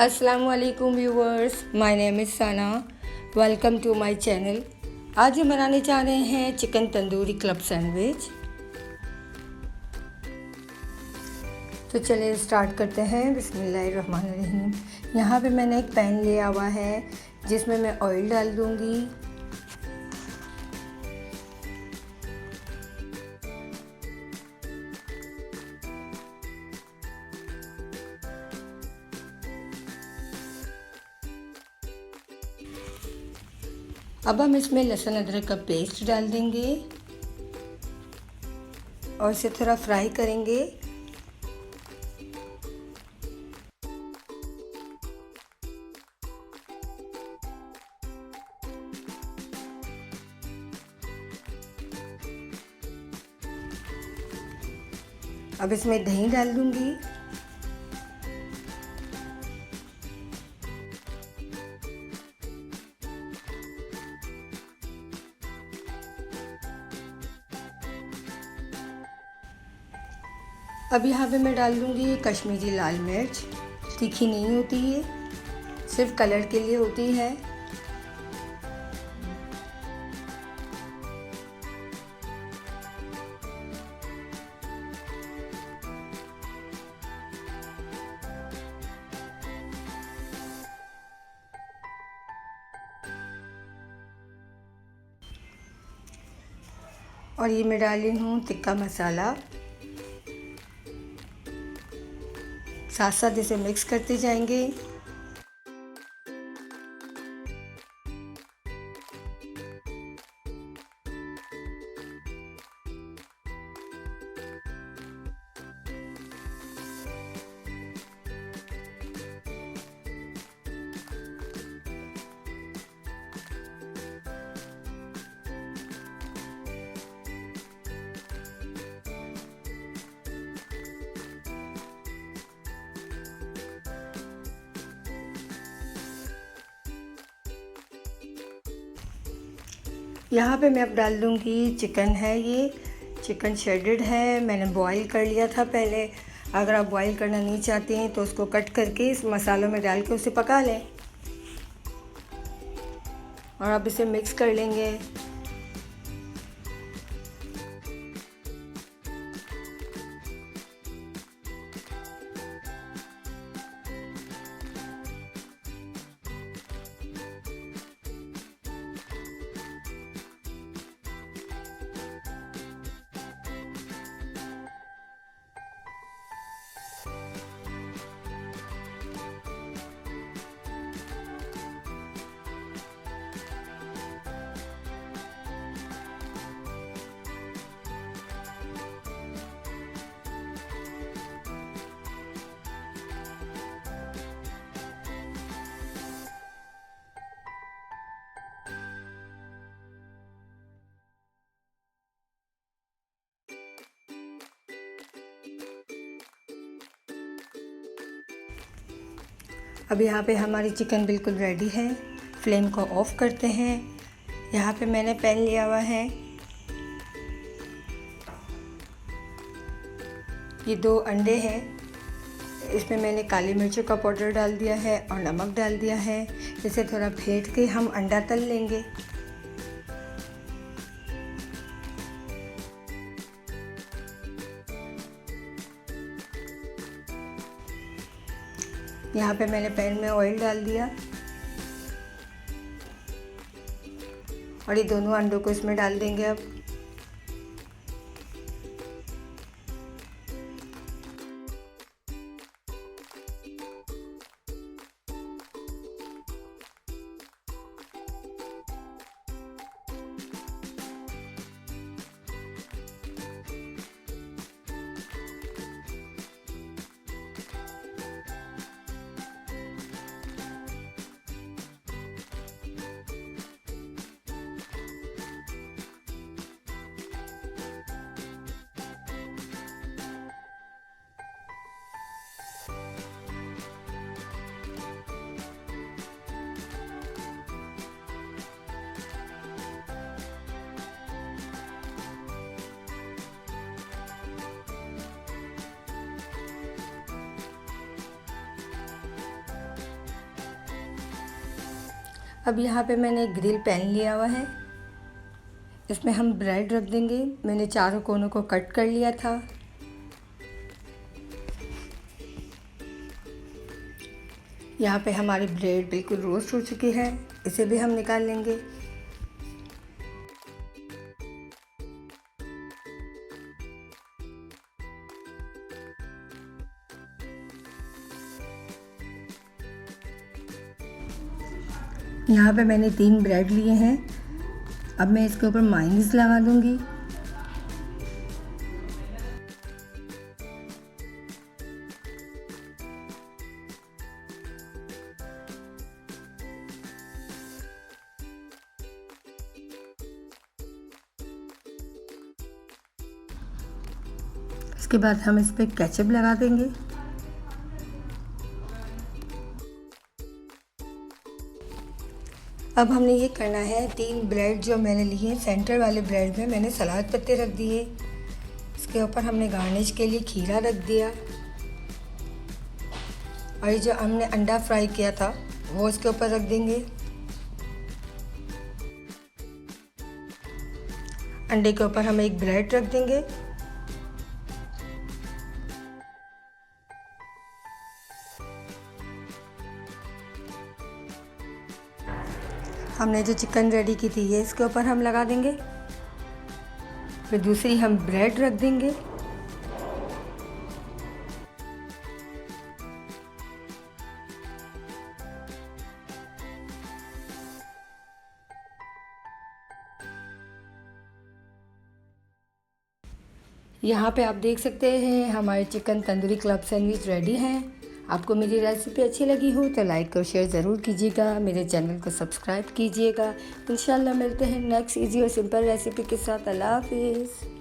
अस्सलाम वालेकुम viewers, my name is Sana. Welcome to my channel. आज हम बनाने जा रहे हैं चिकन तंदूरी क्लब सैंडविच। तो चलिए स्टार्ट करते हैं। बिस्मिल्लाहिर्रहमानिर्रहीम। यहाँ पे मैंने एक पैन लिया हुआ है जिसमें मैं ऑयल डाल दूँगी। अब हम इसमें लहसुन अदरक का पेस्ट डाल देंगे और इसे थोड़ा फ्राई करेंगे। अब इसमें दही डाल दूंगी। अब यहाँ पे मैं डाल दूँगी कश्मीरी लाल मिर्च। तीखी नहीं होती है, सिर्फ कलर के लिए होती है। और ये मैं डाली हूँ टिक्का मसाला। साथ साथ इसे मिक्स करते जाएंगे। यहाँ पे मैं अब डाल दूँगी चिकन है। ये चिकन शेडेड है, मैंने बॉईल कर लिया था पहले। अगर आप बॉईल करना नहीं चाहते हैं तो उसको कट करके इस मसालों में डाल के उसे पका लें और अब इसे मिक्स कर लेंगे। अब यहाँ पे हमारी चिकन बिल्कुल रेडी है। फ्लेम को ऑफ करते हैं। यहाँ पे मैंने पैन लिया हुआ है। ये 2 अंडे हैं। इसमें मैंने काली मिर्चों का पाउडर डाल दिया है और नमक डाल दिया है। इसे थोड़ा फेंट के हम अंडा तल लेंगे। यहाँ पे मैंने पैन में ऑयल डाल दिया और ये दोनों अंडों को इसमें डाल देंगे। अब अब यहाँ पे मैंने ग्रिल पैन लिया हुआ है, इसमें हम ब्रेड रख देंगे। मैंने चारों कोनों को कट कर लिया था। यहाँ पे हमारी ब्रेड बिल्कुल रोस्ट हो चुकी है, इसे भी हम निकाल लेंगे। यहाँ पे मैंने 3 ब्रेड लिए हैं। अब मैं इसके ऊपर मायोनीज़ लगा दूँगी। इसके बाद हम इस पर केचप लगा देंगे। अब हमने ये करना है, 3 ब्रेड जो मैंने लिए सेंटर वाले ब्रेड में मैंने सलाद पत्ते रख दिए। इसके ऊपर हमने गार्निश के लिए खीरा रख दिया, और ये जो हमने अंडा फ्राई किया था वो इसके ऊपर रख देंगे। अंडे के ऊपर हम एक ब्रेड रख देंगे। हमने जो चिकन रेडी की थी ये इसके ऊपर हम लगा देंगे। फिर दूसरी हम ब्रेड रख देंगे। यहाँ पे आप देख सकते हैं हमारे chicken tandoori club sandwich ready हैं। आपको मेरी रेसिपी अच्छी लगी हो तो लाइक और शेयर ज़रूर कीजिएगा, मेरे चैनल को सब्सक्राइब कीजिएगा। इंशाल्लाह मिलते हैं नेक्स्ट इजी और सिंपल रेसिपी के साथ। अल्लाह हाफिज़।